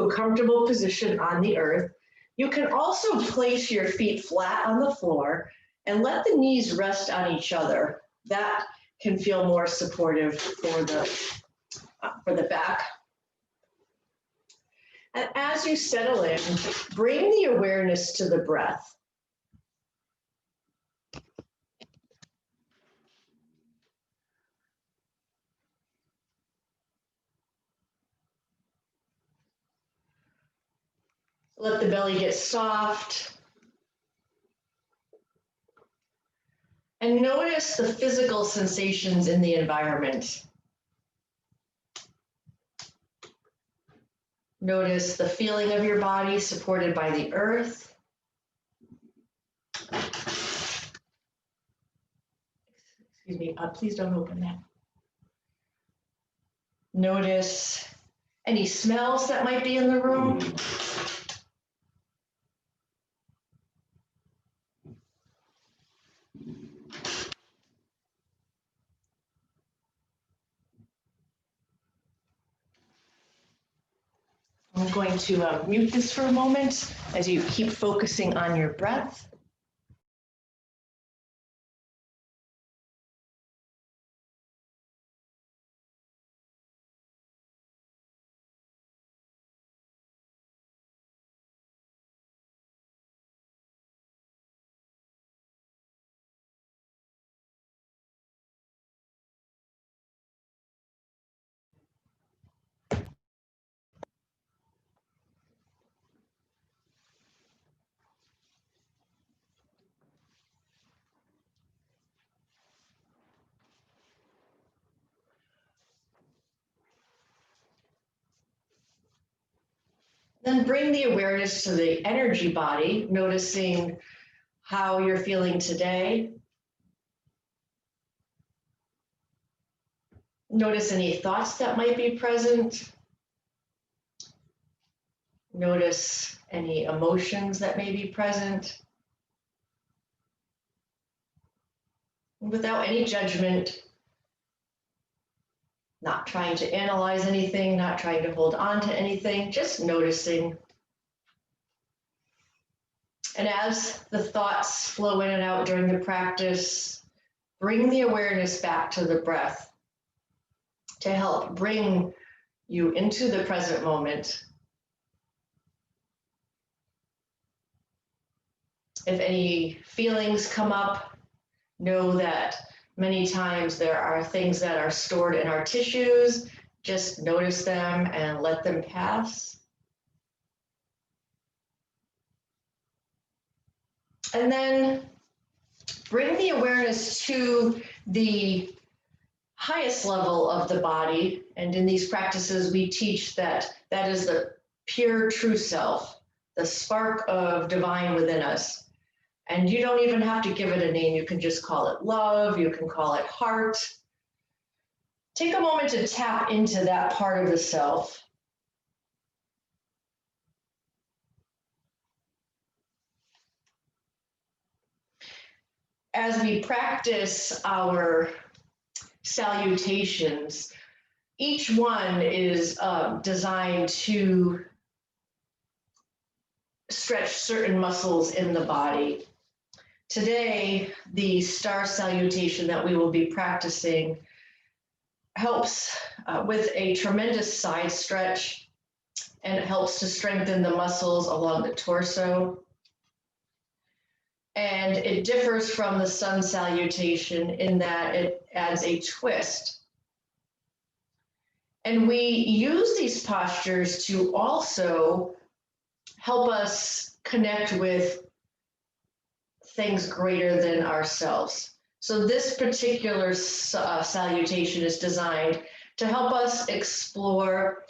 a comfortable position on the earth. You can also place your feet flat on the floor and let the knees rest on each other. That can feel more supportive for the back. And as you settle in, bring the awareness to the breath. Let the belly get soft. And notice the physical sensations in the environment. Notice the feeling of your body supported by the earth. Excuse me, please don't open that. Notice any smells that might be in the room. I'm going to mute this for a moment as you keep focusing on your breath. Then bring the awareness to the energy body, noticing how you're feeling today. Notice any thoughts that might be present. Notice any emotions that may be present. Without any judgment, not trying to analyze anything, not trying to hold on to anything, just noticing. And as the thoughts flow in and out during the practice, bring the awareness back to the breath to help bring you into the present moment. If any feelings come up, know that many times there are things that are stored in our tissues. Just notice them and let them pass. And then bring the awareness to the highest level of the body. And in these practices, we teach that that is the pure true self, the spark of divine within us. And you don't even have to give it a name. You can just call it love. You can call it heart. Take a moment to tap into that part of the self. As we practice our salutations, each one is designed to stretch certain muscles in the body. Today, the star salutation that we will be practicing helps with a tremendous side stretch, and it helps to strengthen the muscles along the torso. And it differs from the sun salutation in that it adds a twist. And we use these postures to also help us connect with things greater than ourselves. So this particular salutation is designed to help us explore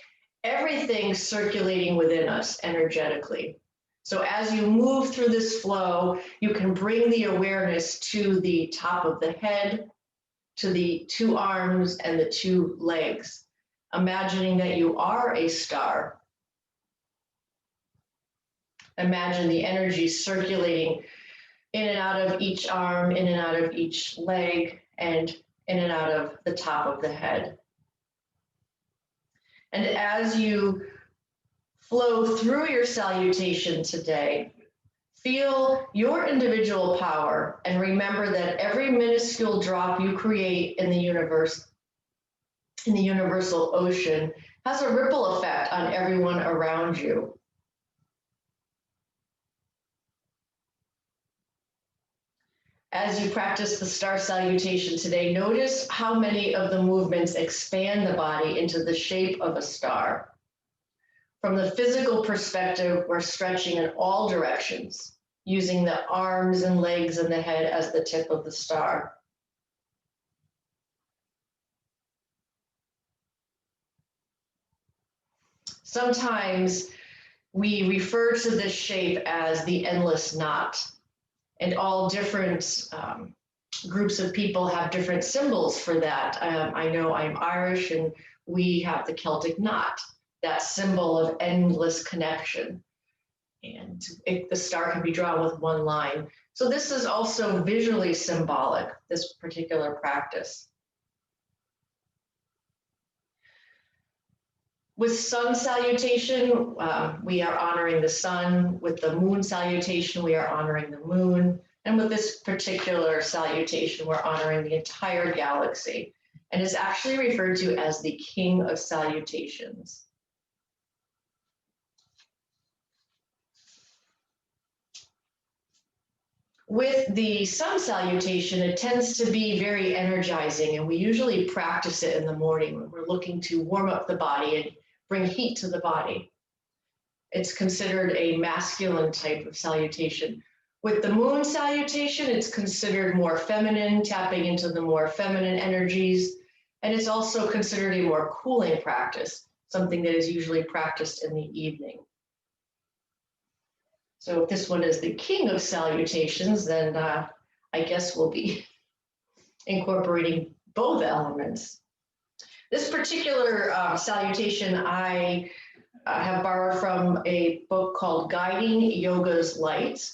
everything circulating within us energetically. So as you move through this flow, you can bring the awareness to the top of the head, to the two arms and the two legs, imagining that you are a star. Imagine the energy circulating in and out of each arm, in and out of each leg, and in and out of the top of the head. And as you flow through your salutation today. Feel your individual power and remember that every minuscule drop you create in the universe, in the universal ocean, has a ripple effect on everyone around you. As you practice the star salutation today, notice how many of the movements expand the body into the shape of a star. From the physical perspective, we're stretching in all directions, using the arms and legs and the head as the tip of the star. Sometimes we refer to this shape as the endless knot, and all different groups of people have different symbols for that. I know I'm Irish, and we have the Celtic knot, that symbol of endless connection. And the star can be drawn with one line. So this is also visually symbolic, this particular practice. With sun salutation, we are honoring the sun. With the moon salutation, we are honoring the moon. And with this particular salutation, we're honoring the entire galaxy. And is actually referred to as the King of Salutations. With the sun salutation, it tends to be very energizing, and we usually practice it in the morning when we're looking to warm up the body and bring heat to the body. It's considered a masculine type of salutation. With the moon salutation, it's considered more feminine, tapping into the more feminine energies, and it's also considered a more cooling practice, something that is usually practiced in the evening. So if this one is the King of Salutations, then I guess we'll be incorporating both elements. This particular salutation I have borrowed from a book called Guiding Yoga's Light.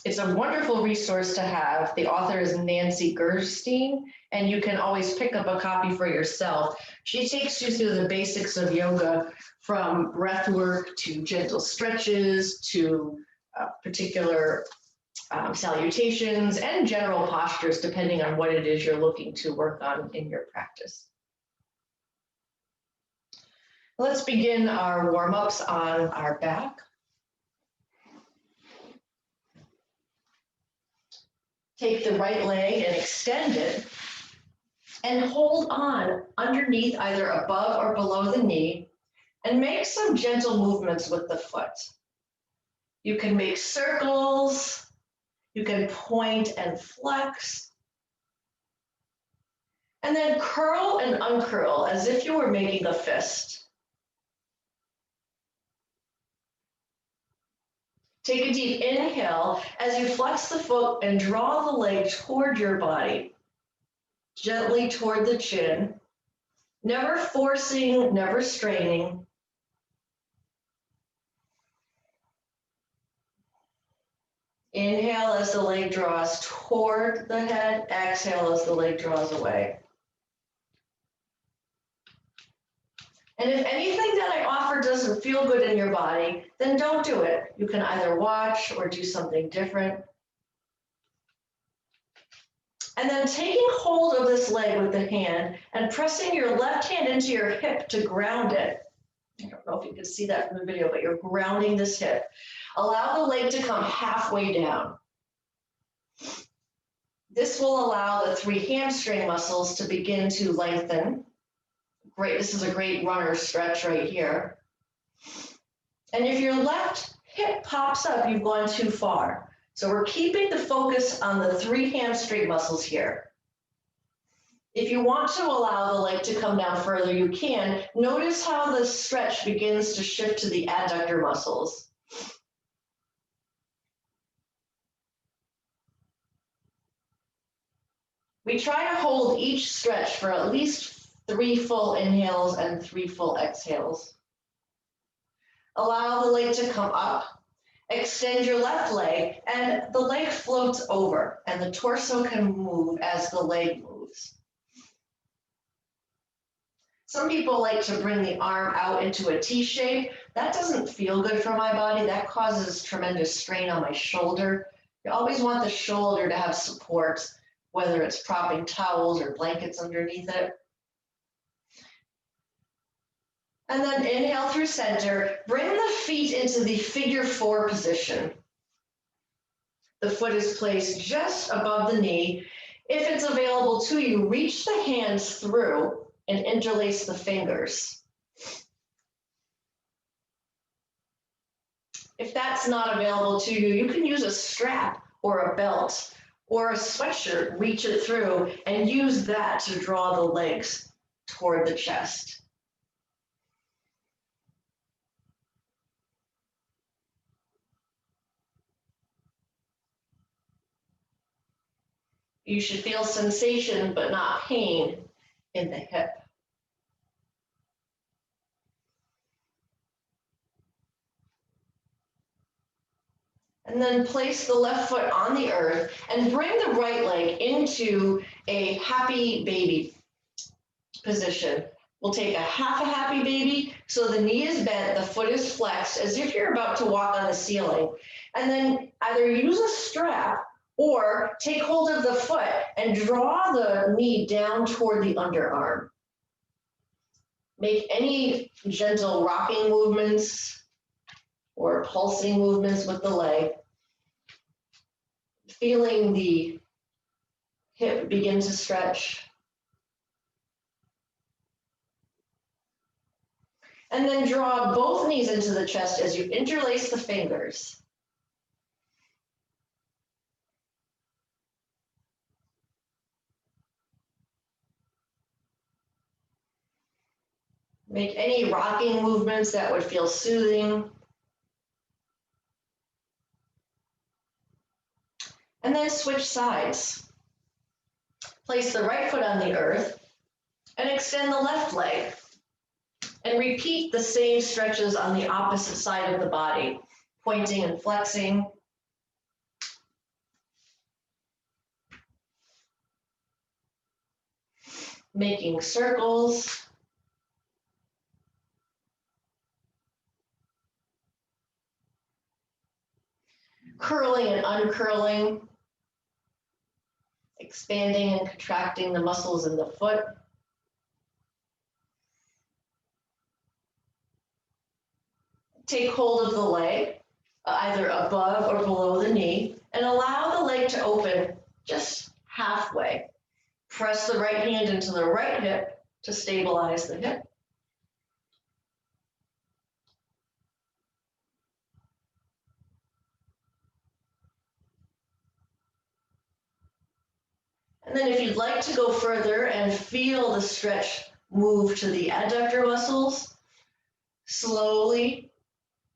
It's a wonderful resource to have. The author is Nancy Gerstein, and you can always pick up a copy for yourself. She takes you through the basics of yoga, from breath work to gentle stretches to particular salutations and general postures, depending on what it is you're looking to work on in your practice. Let's begin our warm-ups on our back. Take the right leg and extend it, and hold on underneath, either above or below the knee, and make some gentle movements with the foot. You can make circles, you can point and flex, and then curl and uncurl as if you were making a fist. Take a deep inhale as you flex the foot and draw the leg toward your body, gently toward the chin, never forcing, never straining. Inhale as the leg draws toward the head, exhale as the leg draws away. And if anything that I offer doesn't feel good in your body, then don't do it. You can either watch or do something different. And then taking hold of this leg with the hand and pressing your left hand into your hip to ground it. I don't know if you can see that from the video, but you're grounding this hip. Allow the leg to come halfway down. This will allow the 3 hamstring muscles to begin to lengthen. Great, this is a great runner stretch right here. And if your left hip pops up, you've gone too far. So we're keeping the focus on the 3 hamstring muscles here. If you want to allow the leg to come down further, you can. Notice how the stretch begins to shift to the adductor muscles. We try to hold each stretch for at least 3 full inhales and 3 full exhales. Allow the leg to come up. Extend your left leg, and the leg floats over, and the torso can move as the leg moves. Some people like to bring the arm out into a T shape. That doesn't feel good for my body. That causes tremendous strain on my shoulder. You always want the shoulder to have support, whether it's propping towels or blankets underneath it. And then inhale through center. Bring the feet into the figure 4 position. The foot is placed just above the knee. If it's available to you, reach the hands through and interlace the fingers. If that's not available to you, you can use a strap or a belt or a sweatshirt, reach it through, and use that to draw the legs toward the chest. You should feel sensation, but not pain in the hip. And then place the left foot on the earth and bring the right leg into a happy baby position. We'll take a happy baby. So the knee is bent, the foot is flexed as if you're about to walk on the ceiling. And then either use a strap or take hold of the foot and draw the knee down toward the underarm. Make any gentle rocking movements or pulsing movements with the leg. Feeling the hip begin to stretch. And then draw both knees into the chest as you interlace the fingers. Make any rocking movements that would feel soothing. And then switch sides. Place the right foot on the earth and extend the left leg. And repeat the same stretches on the opposite side of the body, pointing and flexing. Making circles. Curling and uncurling. Expanding and contracting the muscles in the foot. Take hold of the leg, either above or below the knee, and allow the leg to open just halfway. Press the right hand into the right hip to stabilize the hip. And then if you'd like to go further and feel the stretch move to the adductor muscles, slowly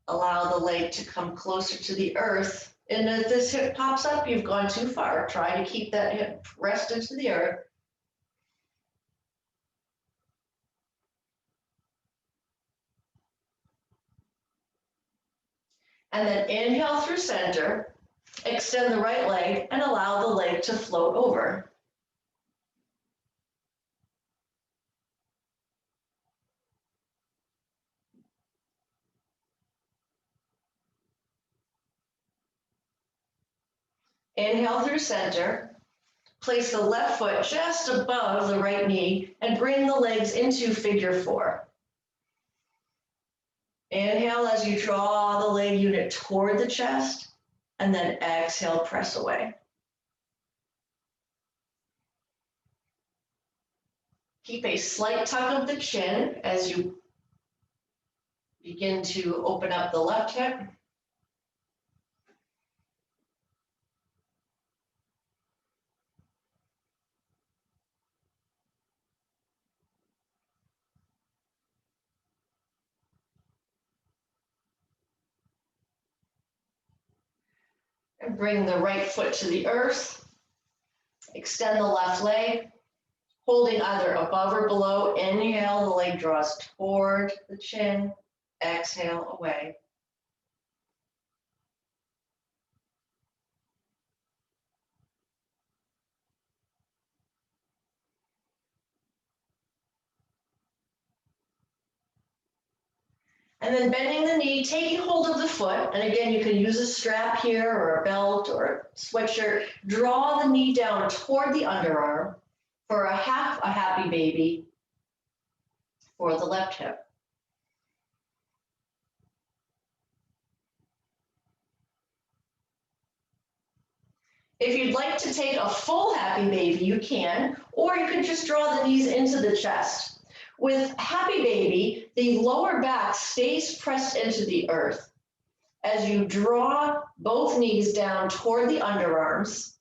allow the leg to come closer to the earth. And if this hip pops up, you've gone too far. Try to keep that hip pressed into the earth. And then inhale through center, extend the right leg, and allow the leg to float over. Inhale through center. Place the left foot just above the right knee and bring the legs into figure 4. Inhale as you draw the leg unit toward the chest, and then exhale, press away. Keep a slight tuck of the chin as you begin to open up the left hip. And bring the right foot to the earth. Extend the left leg, holding either above or below. Inhale, the leg draws toward the chin. Exhale, away. And then bending the knee, taking hold of the foot. And again, you can use a strap here or a belt or a sweatshirt. Draw the knee down toward the underarm for a half a happy baby for the left hip. If you'd like to take a full happy baby, you can, or you can just draw the knees into the chest. With happy baby, the lower back stays pressed into the earth as you draw both knees down toward the underarms,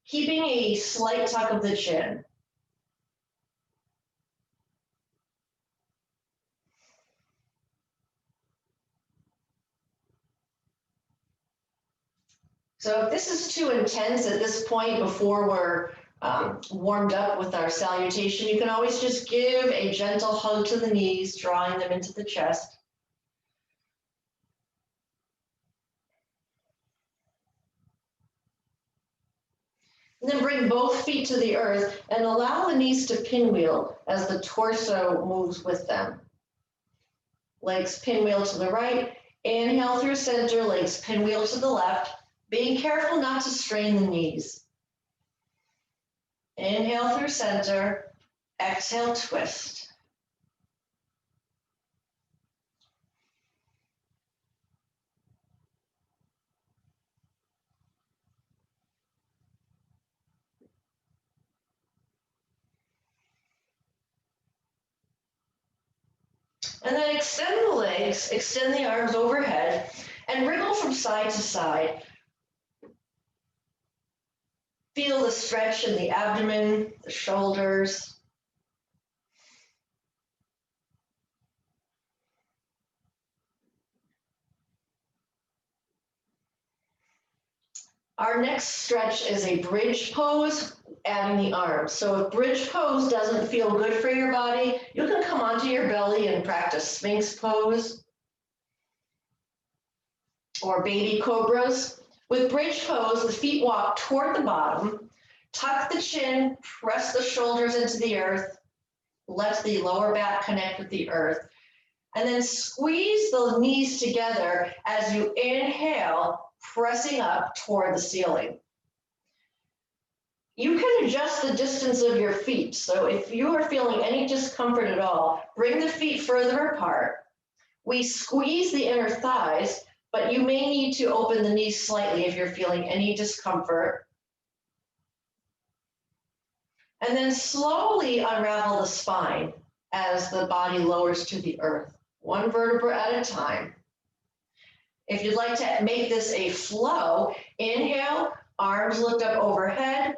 keeping a slight tuck of the chin. So if this is too intense at this point before we're warmed up with our salutation, you can always just give a gentle hug to the knees, drawing them into the chest. And then bring both feet to the earth and allow the knees to pinwheel as the torso moves with them. Legs pinwheel to the right, inhale through center, legs pinwheel to the left, being careful not to strain the knees. Inhale through center, exhale, twist. And then extend the legs, extend the arms overhead, and wriggle from side to side. Feel the stretch in the abdomen, the shoulders. Our next stretch is a bridge pose, adding the arms. So if bridge pose doesn't feel good for your body, you can come onto your belly and practice Sphinx Pose or baby cobras. With bridge pose, the feet walk toward the bottom, tuck the chin, press the shoulders into the earth, let the lower back connect with the earth, and then squeeze the knees together as you inhale, pressing up toward the ceiling. You can adjust the distance of your feet. So if you are feeling any discomfort at all, bring the feet further apart. We squeeze the inner thighs, but you may need to open the knees slightly if you're feeling any discomfort. And then slowly unravel the spine as the body lowers to the earth, one vertebra at a time. If you'd like to make this a flow, inhale, arms lift up overhead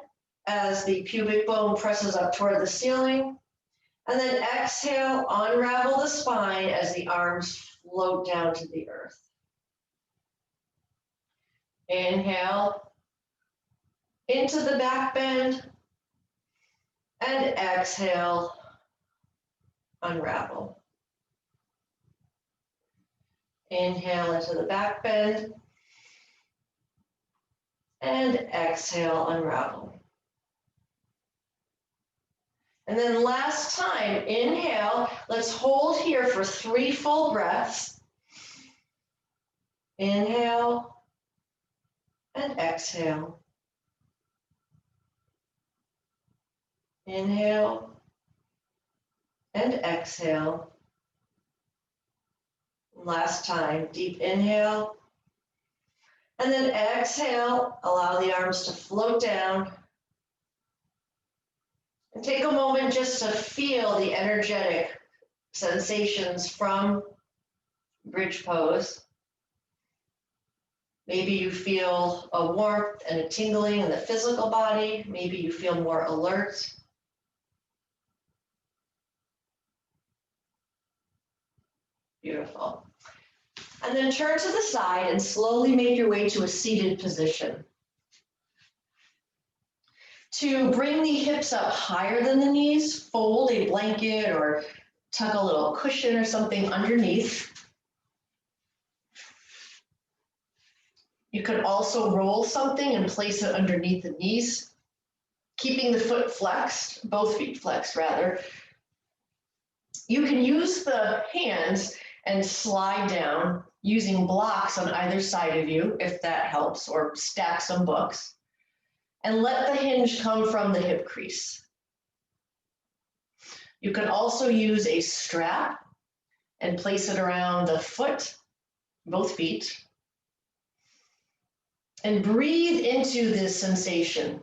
as the pubic bone presses up toward the ceiling. And then exhale, unravel the spine as the arms float down to the earth. Inhale into the back bend, and exhale, unravel. Inhale into the back bend, and exhale, unravel. And then last time, inhale, let's hold here for 3 full breaths. Inhale and exhale. Inhale and exhale. Last time, deep inhale. And then exhale, allow the arms to float down. And take a moment just to feel the energetic sensations from bridge pose. Maybe you feel a warmth and a tingling in the physical body. Maybe you feel more alert. Beautiful. And then turn to the side and slowly make your way to a seated position. To bring the hips up higher than the knees, fold a blanket or tuck a little cushion or something underneath. You could also roll something and place it underneath the knees, keeping the foot flexed, both feet flexed rather. You can use the hands and slide down using blocks on either side of you, if that helps, or stack some books. And let the hinge come from the hip crease. You can also use a strap and place it around the foot, both feet. And breathe into this sensation.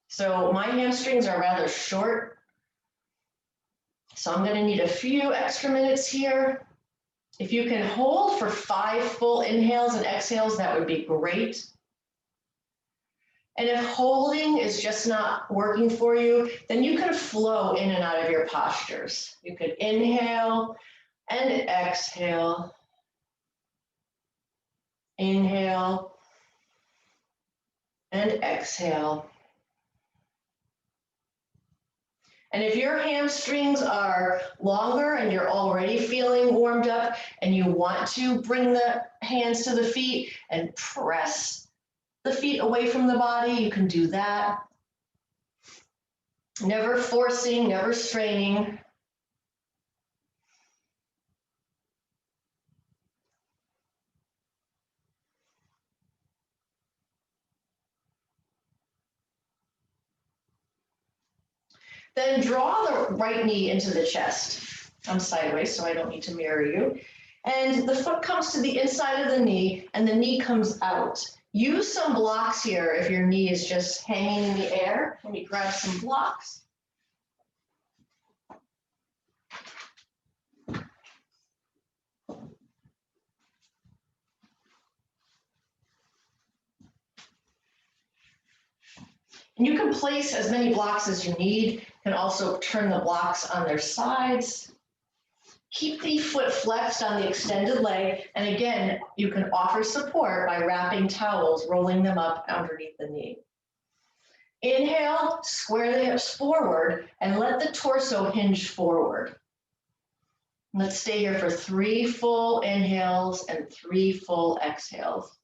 So my hamstrings are rather short, so I'm going to need a few extra minutes here. If you can hold for 5 full inhales and exhales, that would be great. And if holding is just not working for you, then you can flow in and out of your postures. You could inhale and exhale. Inhale and exhale. And if your hamstrings are longer and you're already feeling warmed up and you want to bring the hands to the feet and press the feet away from the body, you can do that. Never forcing, never straining. Then draw the right knee into the chest. I'm sideways, so I don't need to mirror you. And the foot comes to the inside of the knee, and the knee comes out. Use some blocks here if your knee is just hanging in the air. Let me grab some blocks. And you can place as many blocks as you need. You can also turn the blocks on their sides. Keep the foot flexed on the extended leg. And again, you can offer support by wrapping towels, rolling them up underneath the knee. Inhale, square the hips forward, and let the torso hinge forward. Let's stay here for 3 full inhales and 3 full exhales.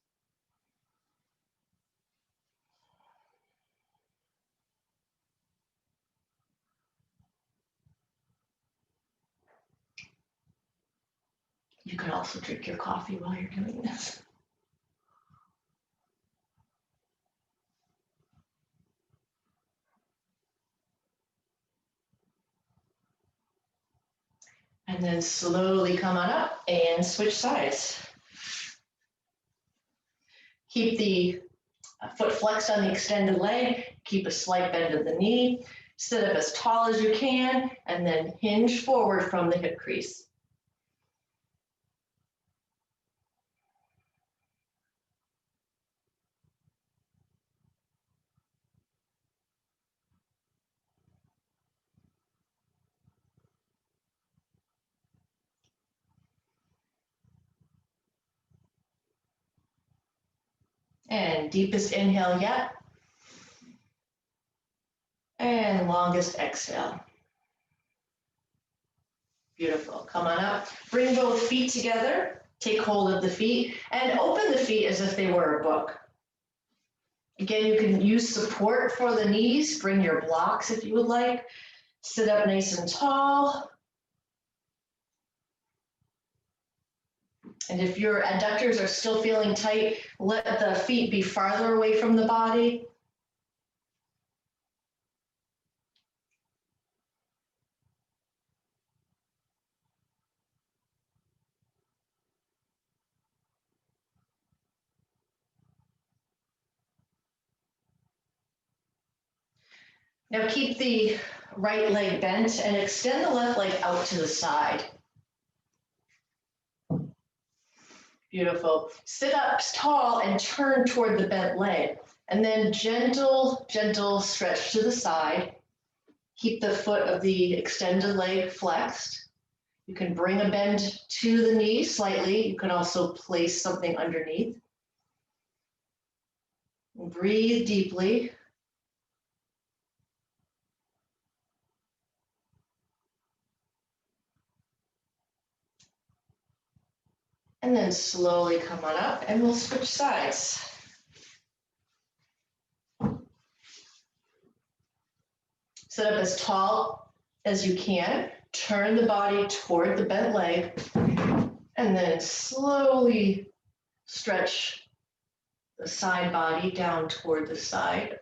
You can also drink your coffee while you're doing this. And then slowly come on up and switch sides. Keep the foot flexed on the extended leg. Keep a slight bend of the knee. Sit up as tall as you can, and then hinge forward from the hip crease. And deepest inhale yet. And longest exhale. Beautiful. Come on up. Bring both feet together. Take hold of the feet and open the feet as if they were a book. Again, you can use support for the knees. Bring your blocks if you would like. Sit up nice and tall. And if your adductors are still feeling tight, let the feet be farther away from the body. Now keep the right leg bent and extend the left leg out to the side. Beautiful. Sit up tall and turn toward the bent leg. And then gentle, gentle stretch to the side. Keep the foot of the extended leg flexed. You can bring a bend to the knee slightly. You can also place something underneath. Breathe deeply. And then slowly come on up and we'll switch sides. Sit up as tall as you can. Turn the body toward the bent leg. And And then slowly stretch the side body down toward the side.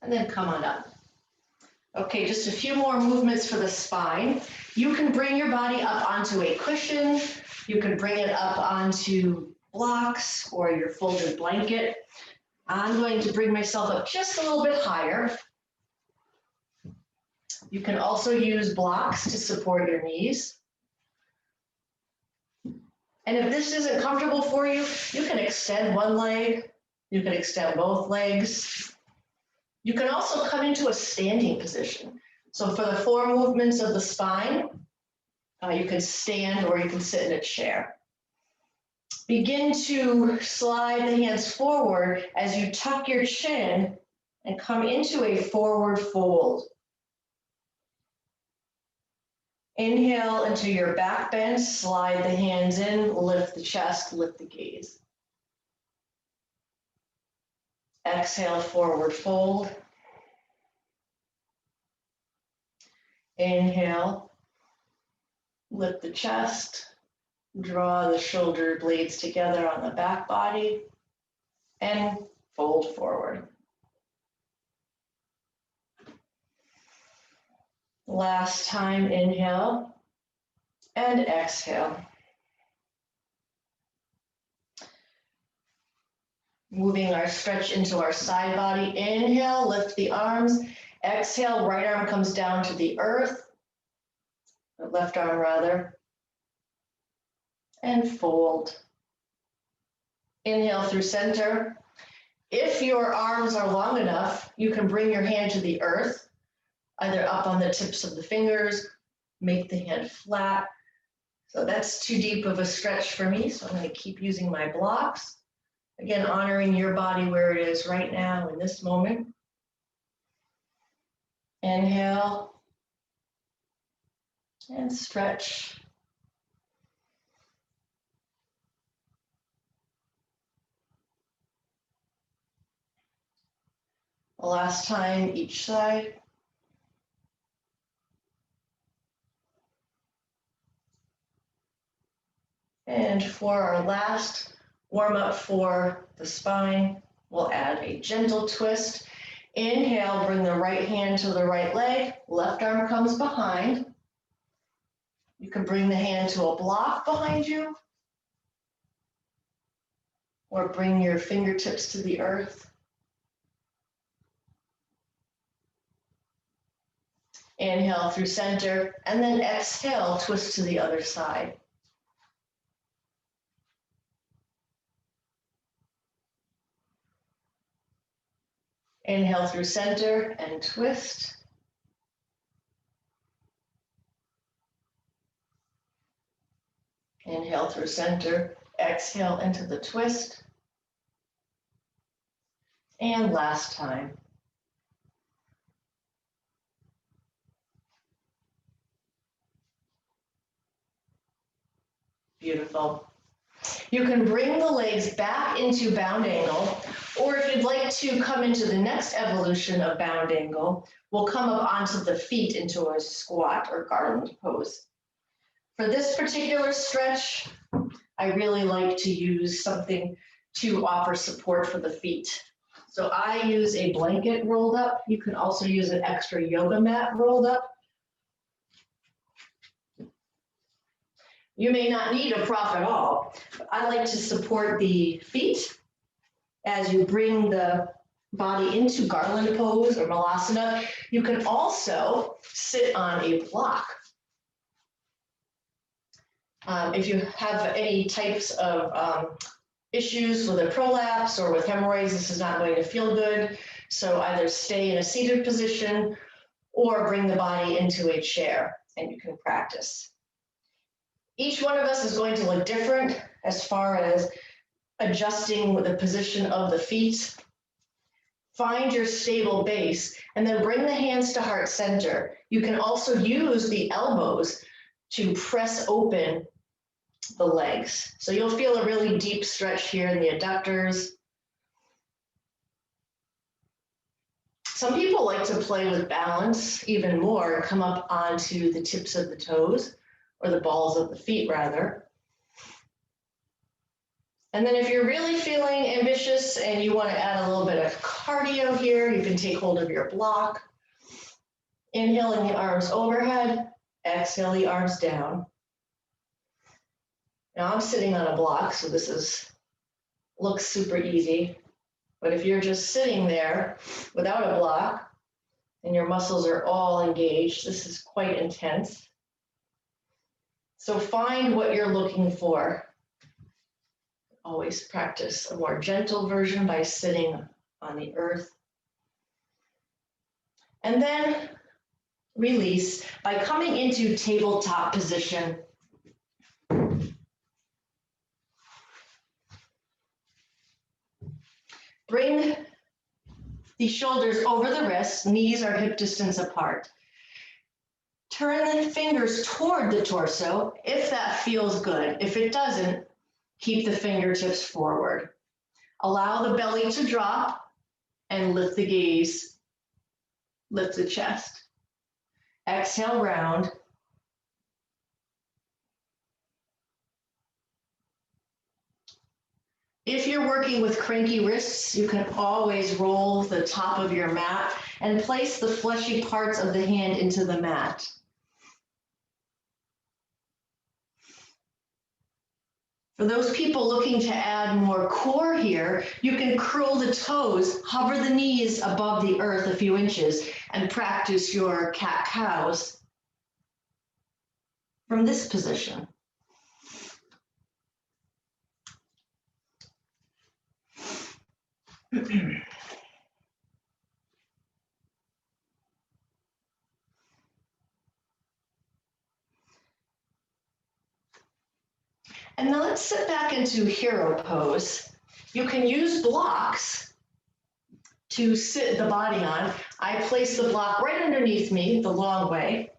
And then come on up. Okay, just a few more movements for the spine. You can bring your body up onto a cushion. You can bring it up onto blocks or your folded blanket. I'm going to bring myself up just a little bit higher. You can also use blocks to support your knees. And if this isn't comfortable for you, you can extend one leg. You can extend both legs. You can also come into a standing position. So for the 4 movements of the spine, you can stand or you can sit in a chair. Begin to slide the hands forward as you tuck your chin and come into a forward fold. Inhale into your back bend, slide the hands in, lift the chest, lift the gaze. Exhale, forward fold. Inhale, lift the chest, draw the shoulder blades together on the back body, and fold forward. Last time, inhale and exhale. Moving our stretch into our side body. Inhale, lift the arms. Exhale, right arm comes down to the earth, or left arm rather, and fold. Inhale through center. If your arms are long enough, you can bring your hand to the earth, either up on the tips of the fingers, make the hand flat. So that's too deep of a stretch for me, so I'm going to keep using my blocks. Again, honoring your body where it is right now in this moment. Inhale and stretch. Last time, each side. And for our last warm up for the spine, we'll add a gentle twist. Inhale, bring the right hand to the right leg, left arm comes behind. You can bring the hand to a block behind you, or bring your fingertips to the earth. Inhale through center, and then exhale, twist to the other side. Inhale through center and twist. Inhale through center, exhale into the twist. And last time. Beautiful. You can bring the legs back into bound angle, or if you'd like to come into the next evolution of bound angle, we'll come up onto the feet into a squat or garland pose. For this particular stretch, I really like to use something to offer support for the feet. So I use a blanket rolled up. You can also use an extra yoga mat rolled up. You may not need a prop at all. I like to support the feet as you bring the body into garland pose or malasana. You can also sit on a block. If you have any types of issues with a prolapse or with hemorrhoids, this is not going to feel good. So either stay in a seated position or bring the body into a chair and you can practice. Each one of us is going to look different as far as adjusting the position of the feet. Find your stable base and then bring the hands to heart center. You can also use the elbows to press open the legs. So you'll feel a really deep stretch here in the adductors. Some people like to play with balance even more, come up onto the tips of the toes, or the balls of the feet rather. And then if you're really feeling ambitious and you want to add a little bit of cardio here, you can take hold of your block. Inhaling the arms overhead, exhale the arms down. Now I'm sitting on a block, so looks super easy. But if you're just sitting there without a block and your muscles are all engaged, this is quite intense. So find what you're looking for. Always practice a more gentle version by sitting on the earth. And then release by coming into tabletop position. Bring the shoulders over the wrists, knees are hip distance apart. Turn the fingers toward the torso if that feels good. If it doesn't, keep the fingertips forward. Allow the belly to drop and lift the gaze, lift the chest. Exhale, round. If you're working with cranky wrists, you can always roll the top of your mat and place the fleshy parts of the hand into the mat. For those people looking to add more core here, you can curl the toes, hover the knees above the earth a few inches, and practice your cat-cows from this position. And now let's sit back into hero pose. You can use blocks to sit the body on. I place the block right underneath me, the long way,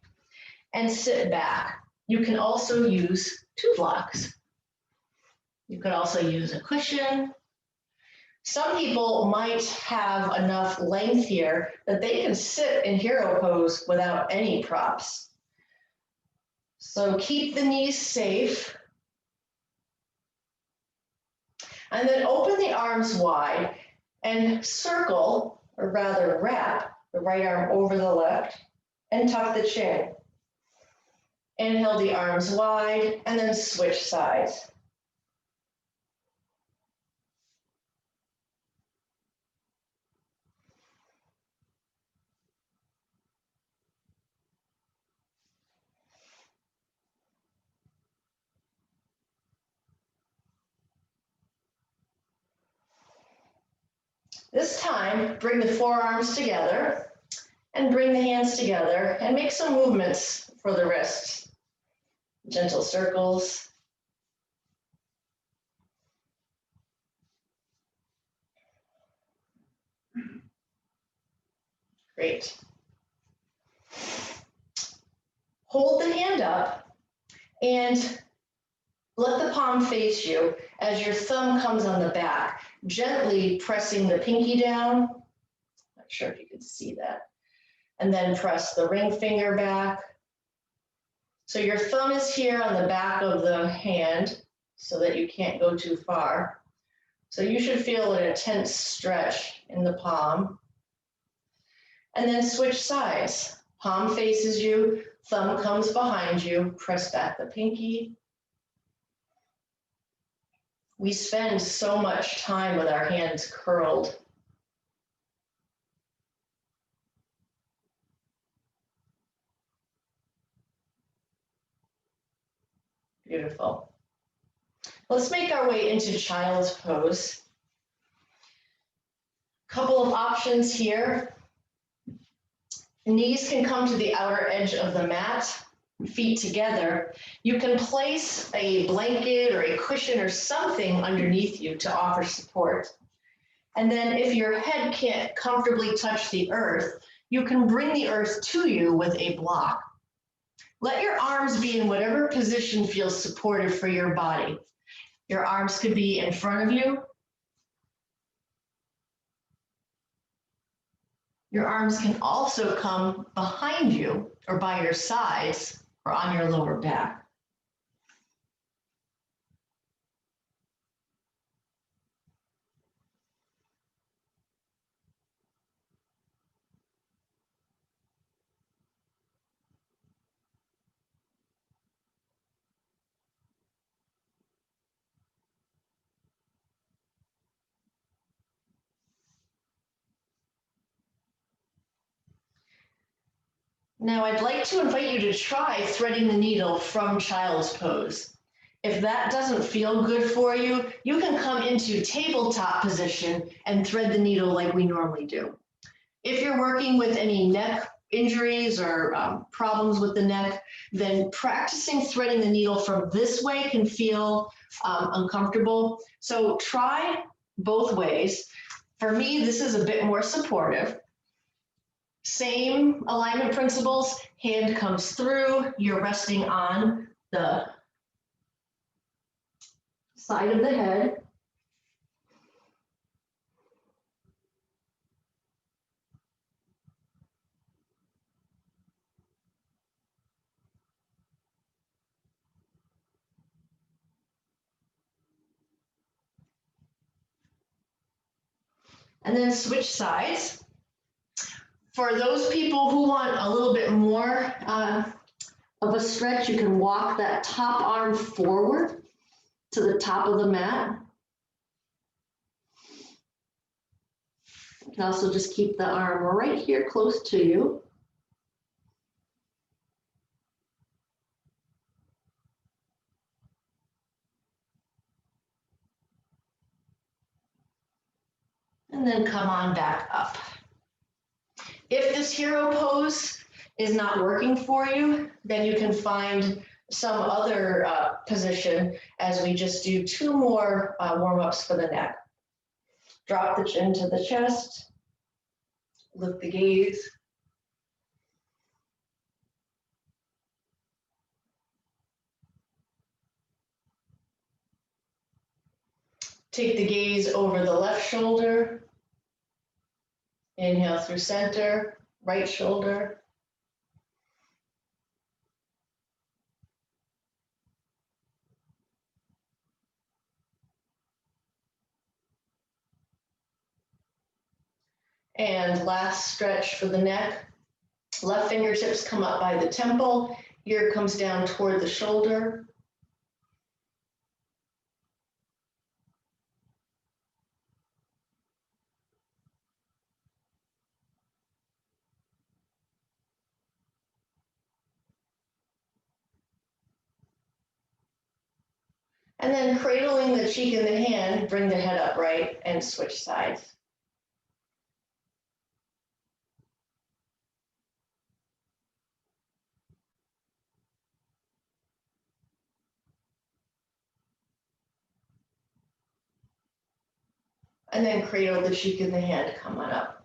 and sit back. You can also use 2 blocks. You could also use a cushion. Some people might have enough length here that they can sit in hero pose without any props. So keep the knees safe. And then open the arms wide and circle, or rather wrap, the right arm over the left and tuck the chin. Inhale the arms wide and then switch sides. This time, bring the forearms together and bring the hands together and make some movements for the wrists. Gentle circles. Great. Hold the hand up and let the palm face you as your thumb comes on the back, gently pressing the pinky down. Not sure if you can see that. And then press the ring finger back. So your thumb is here on the back of the hand so that you can't go too far. So you should feel an intense stretch in the palm. And then switch sides. Palm faces you, thumb comes behind you, press back the pinky. We spend so much time with our hands curled. Beautiful. Let's make our way into child's pose. Couple of options here. Knees can come to the outer edge of the mat, feet together. You can place a blanket or a cushion or something underneath you to offer support. And then if your head can't comfortably touch the earth, you can bring the earth to you with a block. Let your arms be in whatever position feels supportive for your body. Your arms could be in front of you. Your arms can also come behind you or by your sides or on your lower back. Now I'd like to invite you to try threading the needle from Child's Pose. If that doesn't feel good for you, you can come into tabletop position and thread the needle like we normally do. If you're working with any neck injuries or problems with the neck, then practicing threading the needle from this way can feel uncomfortable. So try both ways. For me, this is a bit more supportive. Same alignment principles, hand comes through, you're resting on the side of the head. And then switch sides. For those people who want a little bit more of a stretch, you can walk that top arm forward to the top of the mat. You can also just keep the arm right here close to you. And then come on back up. If this hero pose is not working for you, then you can find some other position as we just do 2 more warm-ups for the neck. Drop the chin to the chest, lift the gaze. Take the gaze over the left shoulder. Inhale through center, right shoulder. And last stretch for the neck. Left fingertips come up by the temple. Ear comes down toward the shoulder. And then cradling the cheek in the hand, bring the head upright and switch sides. And then cradle the cheek in the hand, come on up.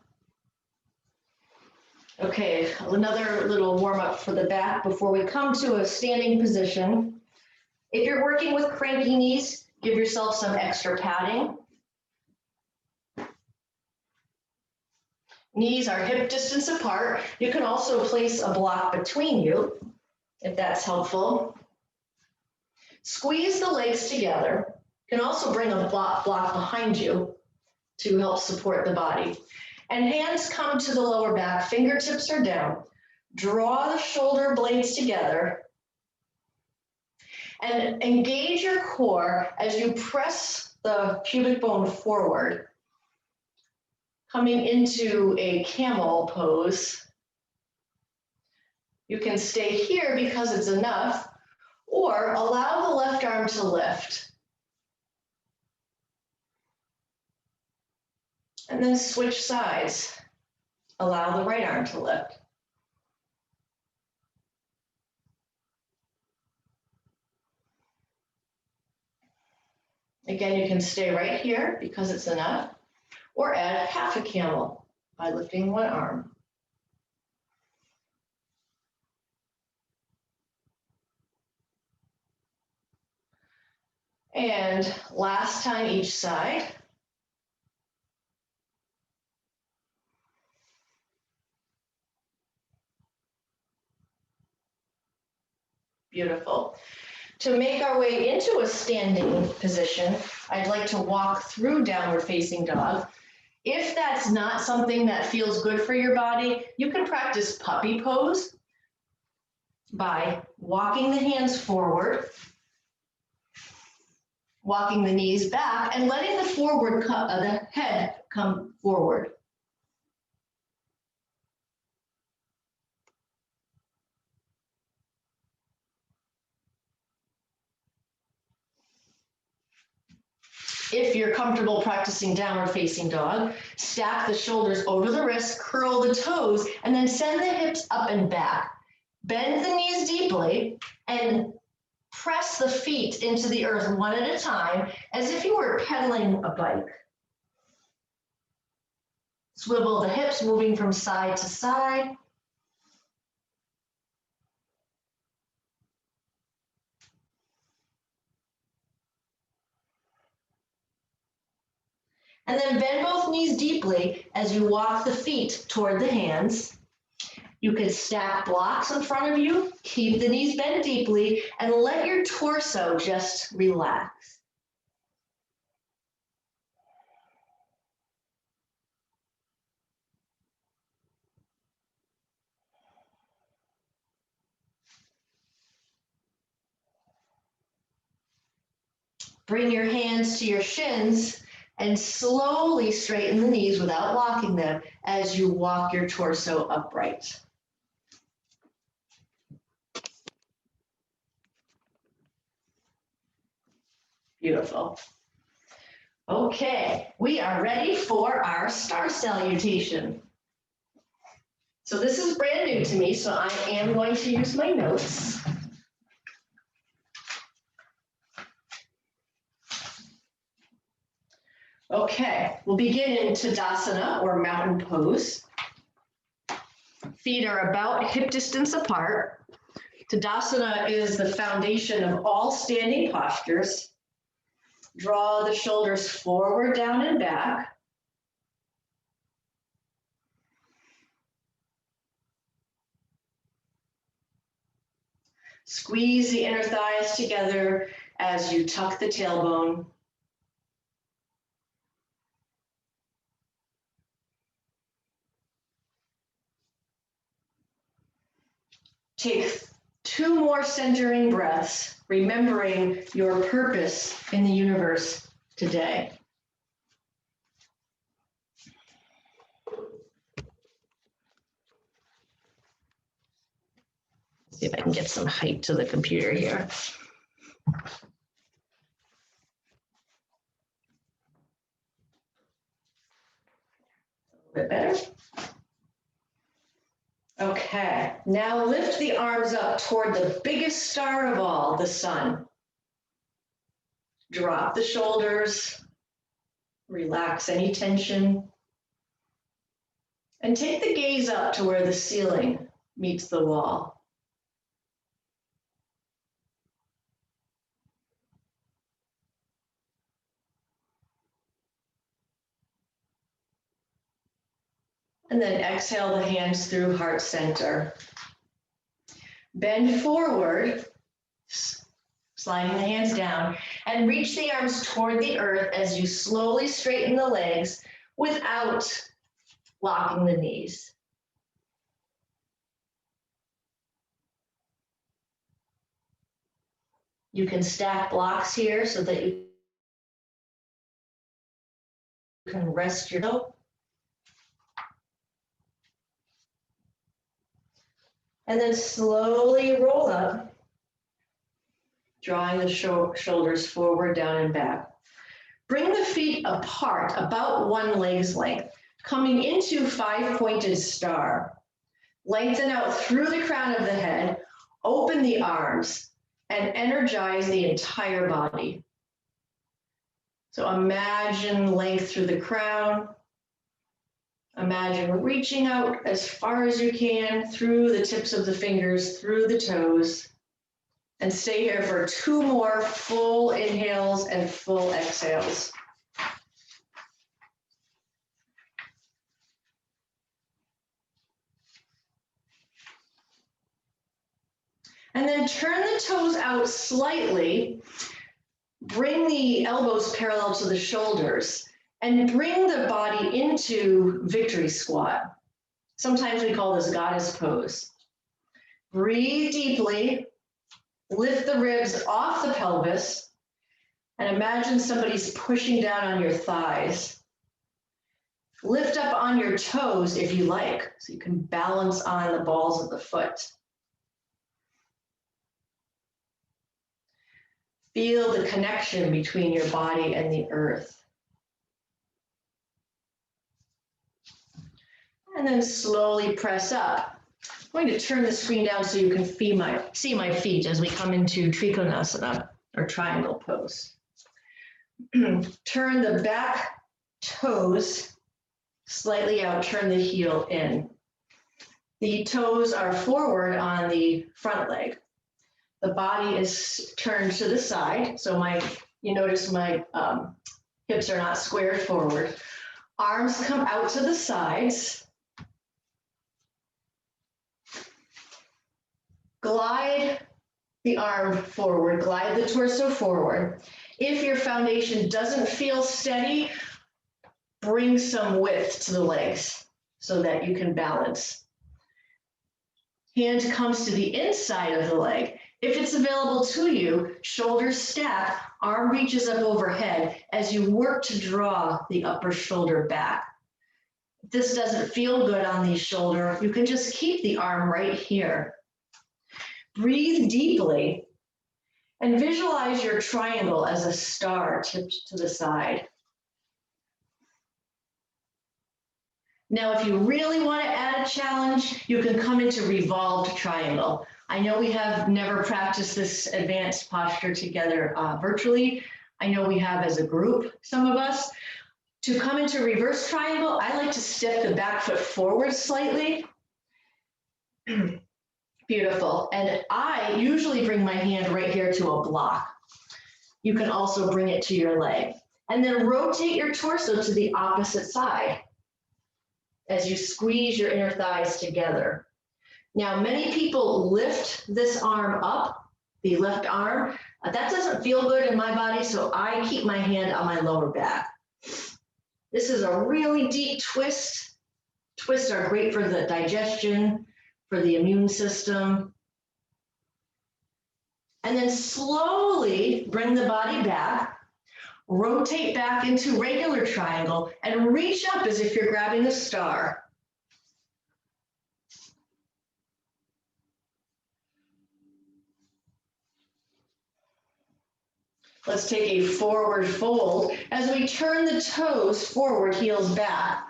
Okay, another little warm up for the back before we come to a standing position. If you're working with cranky knees, give yourself some extra padding. Knees are hip distance apart. You can also place a block between you, if that's helpful. Squeeze the legs together. You can also bring a block behind you to help support the body. And hands come to the lower back, fingertips are down. Draw the shoulder blades together and engage your core as you press the pubic bone forward, coming into a camel pose. You can stay here because it's enough, or allow the left arm to lift. And then switch sides. Allow the right arm to lift. Again, you can stay right here because it's enough, or add half a camel by lifting one arm. And last time each side. Beautiful. To make our way into a standing position, I'd like to walk through downward facing dog. If that's not something that feels good for your body, you can practice puppy pose by walking the hands forward, walking the knees back, and letting the head come forward. If you're comfortable practicing downward facing dog, stack the shoulders over the wrists, curl the toes, and then send the hips up and back. Bend the knees deeply and press the feet into the earth one at a time, as if you were pedaling a bike. Swivel the hips, moving from side to side. And then bend both knees deeply as you walk the feet toward the hands. You can stack blocks in front of you, keep the knees bent deeply, and let your torso just relax. Bring your hands to your shins and slowly straighten the knees without locking them as you walk your torso upright. Beautiful. Okay, we are ready for our star salutation. So this is brand new to me, so I am going to use my notes. Okay, we'll begin in Tadasana or mountain pose. Feet are about hip distance apart. Tadasana is the foundation of all standing postures. Draw the shoulders forward, down, and back. Squeeze the inner thighs together as you tuck the tailbone. Take 2 more centering breaths, remembering your purpose in the universe today. See if I can get some height to the computer here. A bit better. Okay, now lift the arms up toward the biggest star of all, the sun. Drop the shoulders, relax any tension, and take the gaze up to where the ceiling meets the wall. And then exhale the hands through heart center. Bend forward, sliding the hands down, and reach the arms toward the earth as you slowly straighten the legs without locking the knees. You can stack blocks here so that you can rest your toe. And then slowly roll up, drawing the shoulders forward, down, and back. Bring the feet apart, about one leg's length, coming into 5-pointed star. Lengthen out through the crown of the head, open the arms, and energize the entire body. So imagine length through the crown. Imagine reaching out as far as you can through the tips of the fingers, through the toes. And stay here for 2 more full inhales and full exhales. And then turn the toes out slightly. Bring the elbows parallel to the shoulders and bring the body into victory squat. Sometimes we call this goddess pose. Breathe deeply, lift the ribs off the pelvis, and imagine somebody's pushing down on your thighs. Lift up on your toes if you like, so you can balance on the balls of the foot. Feel the connection between your body and the earth. And then slowly press up. I'm going to turn the screen down so you can see my feet as we come into Trikonasana, or triangle pose. Turn the back toes slightly out, turn the heel in. The toes are forward on the front leg. The body is turned to the side, so you notice my hips are not squared forward. Arms come out to the sides. Glide the arm forward, glide the torso forward. If your foundation doesn't feel steady, bring some width to the legs so that you can balance. Hand comes to the inside of the leg. If it's available to you, shoulders stack, arm reaches up overhead as you work to draw the upper shoulder back. If this doesn't feel good on the shoulder, you can just keep the arm right here. Breathe deeply and visualize your triangle as a star tipped to the side. Now, if you really want to add a challenge, you can come into Revolved Triangle. I know we have never practiced this advanced posture together virtually. I know we have as a group, some of us. To come into reverse triangle, I like to step the back foot forward slightly. Beautiful. And I usually bring my hand right here to a block. You can also bring it to your leg. And then rotate your torso to the opposite side as you squeeze your inner thighs together. Now, many people lift this arm up, the left arm. That doesn't feel good in my body, so I keep my hand on my lower back. This is a really deep twist. Twists are great for the digestion, for the immune system. And then slowly bring the body back, rotate back into regular triangle, and reach up as if you're grabbing a star. Let's take a forward fold. As we turn the toes forward, heels back.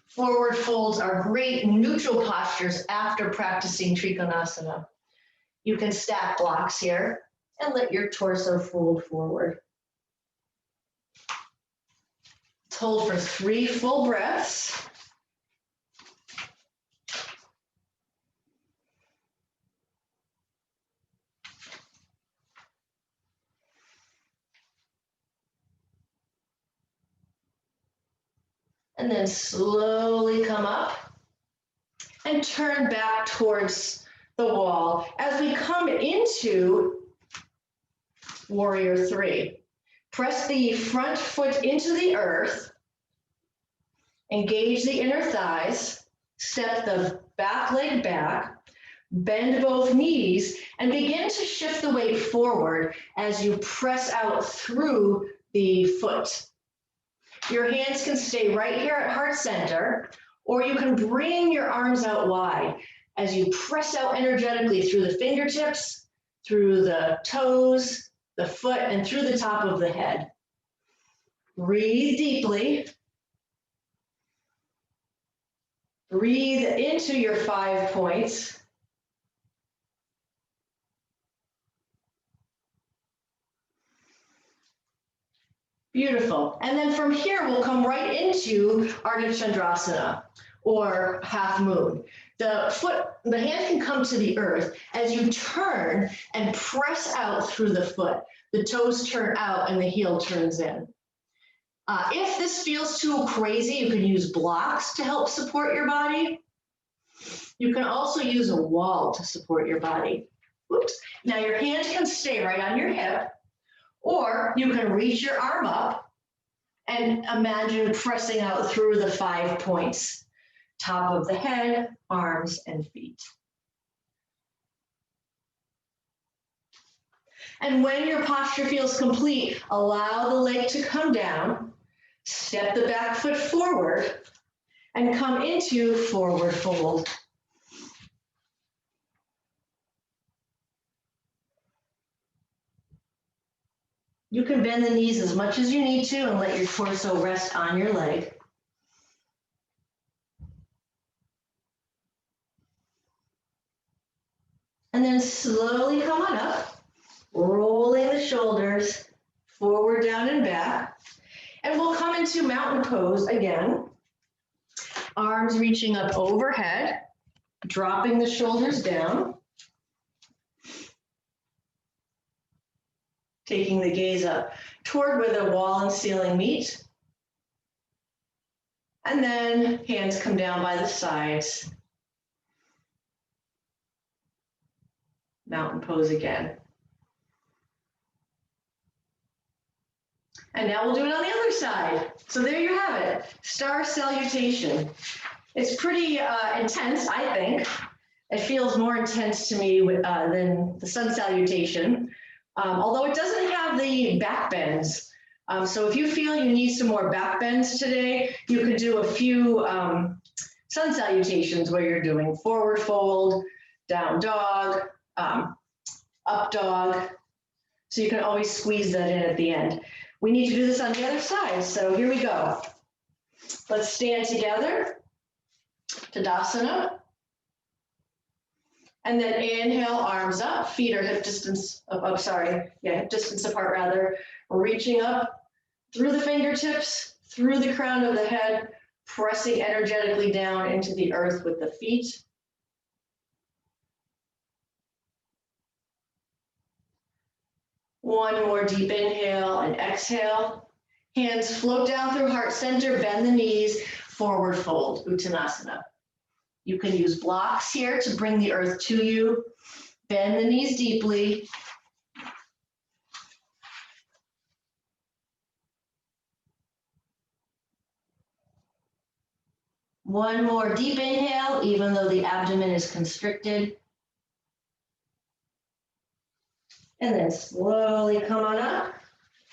Forward folds are great neutral postures after practicing Trikonasana. You can stack blocks here and let your torso fold forward. Hold for 3 full breaths. And then slowly come up and turn back towards the wall as we come into Warrior 3. Press the front foot into the earth, engage the inner thighs, step the back leg back, bend both knees, and begin to shift the weight forward as you press out through the foot. Your hands can stay right here at heart center, or you can bring your arms out wide as you press out energetically through the fingertips, through the toes, the foot, and through the top of the head. Breathe deeply. Breathe into your 5 points. Beautiful. And then from here, we'll come right into Ardha Chandrasana, or half moon. The hand can come to the earth as you turn and press out through the foot. The toes turn out and the heel turns in. If this feels too crazy, you can use blocks to help support your body. You can also use a wall to support your body. Oops. Now your hand can stay right on your hip, or you can reach your arm up and imagine pressing out through the 5 points. Top of the head, arms, and feet. And when your posture feels complete, allow the leg to come down, step the back foot forward, and come into forward fold. You can bend the knees as much as you need to and let your torso rest on your leg. And then slowly come on up, rolling the shoulders forward, down, and back. And we'll come into mountain pose again. Arms reaching up overhead, dropping the shoulders down. Taking the gaze up toward where the wall and ceiling meet. And then hands come down by the sides. Mountain pose again. And now we'll do it on the other side. So there you have it, star salutation. It's pretty intense, I think. It feels more intense to me than the sun salutation, although it doesn't have the back bends. So if you feel you need some more back bends today, you could do a few sun salutations where you're doing forward fold, down dog, up dog. So you can always squeeze that in at the end. We need to do this on the other side. So here we go. Let's stand together. Tadasana. And then inhale, arms up, feet are hip distance, hip distance apart rather. Reaching up through the fingertips, through the crown of the head, pressing energetically down into the earth with the feet. One more deep inhale and exhale. Hands float down through heart center, bend the knees, forward fold, Uttanasana. You can use blocks here to bring the earth to you. Bend the knees deeply. One more deep inhale, even though the abdomen is constricted. And then slowly come on up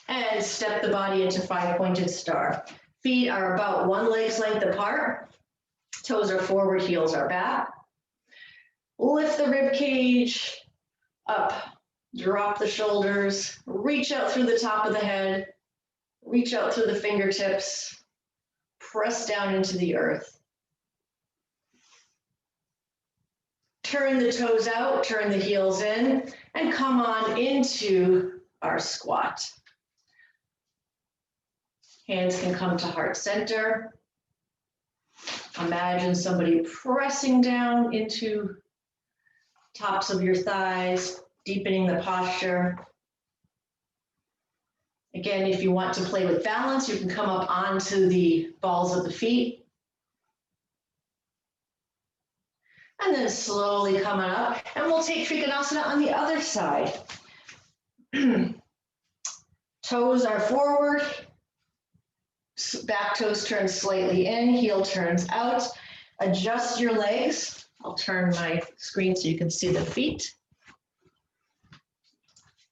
and step the body into 5-pointed star. Feet are about 1 leg's length apart. Toes are forward, heels are back. Lift the rib cage up, drop the shoulders, reach out through the top of the head, reach out through the fingertips, press down into the earth. Turn the toes out, turn the heels in, and come on into our squat. Hands can come to heart center. Imagine somebody pressing down into tops of your thighs, deepening the posture. Again, if you want to play with balance, you can come up onto the balls of the feet. And then slowly come on up, and we'll take Trikonasana on the other side. Toes are forward, back toes turn slightly in, heel turns out. Adjust your legs. I'll turn my screen so you can see the feet.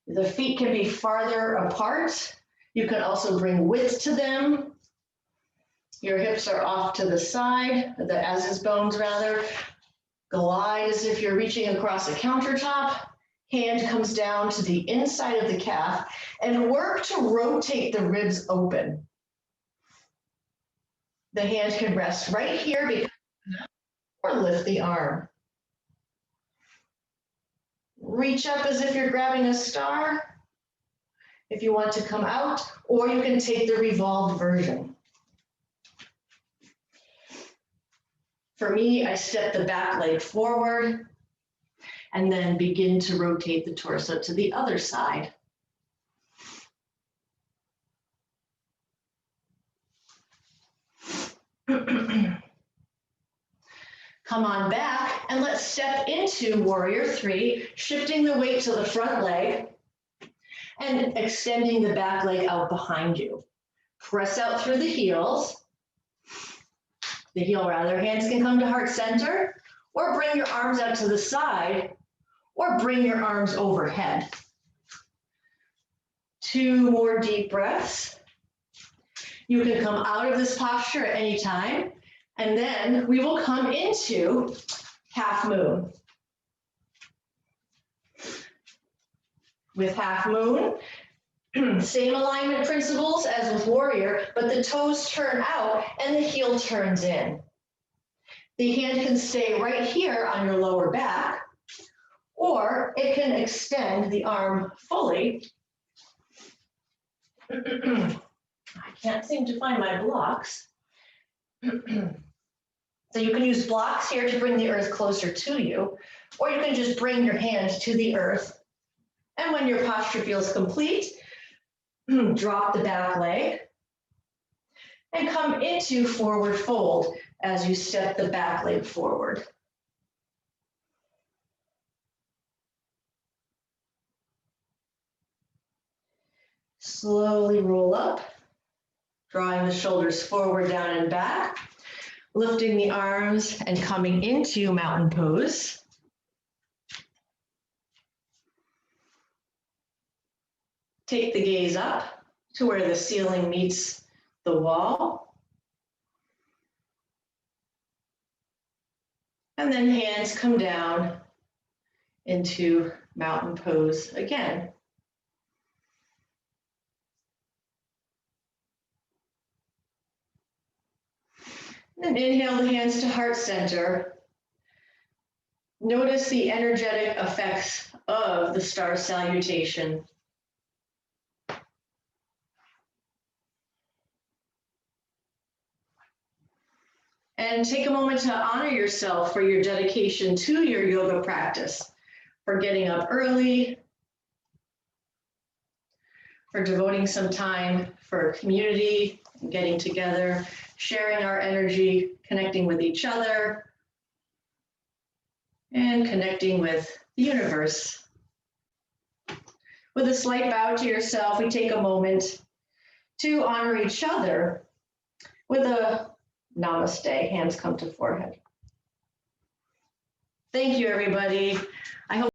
The feet can be farther apart. You can also bring width to them. Your hips are off to the side, the as is bones rather. Glide as if you're reaching across a countertop. Hand comes down to the inside of the calf and work to rotate the ribs open. The hand can rest right here or lift the arm. Reach up as if you're grabbing a star if you want to come out, or you can take the revolved version. For me, I step the back leg forward and then begin to rotate the torso to the other side. Come on back and let's step into Warrior Three, shifting the weight to the front leg and extending the back leg out behind you. Press out through the heels. The heel rather, hands can come to heart center, or bring your arms out to the side, or bring your arms overhead. 2 more deep breaths. You can come out of this posture at any time, and then we will come into half moon. With half moon, same alignment principles as with warrior, but the toes turn out and the heel turns in. The hand can stay right here on your lower back, or it can extend the arm fully. I can't seem to find my blocks. So you can use blocks here to bring the earth closer to you, or you can just bring your hand to the earth. And when your posture feels complete, drop the back leg and come into forward fold as you step the back leg forward. Slowly roll up, drawing the shoulders forward, down, and back, lifting the arms and coming into mountain pose. Take the gaze up to where the ceiling meets the wall. And then hands come down into mountain pose again. And inhale the hands to heart center. Notice the energetic effects of the star salutation. And take a moment to honor yourself for your dedication to your yoga practice, for getting up early, for devoting some time for community, getting together, sharing our energy, connecting with each other, and connecting with the universe. With a slight bow to yourself, we take a moment to honor each other with a namaste, hands come to forehead. Thank you, everybody. I hope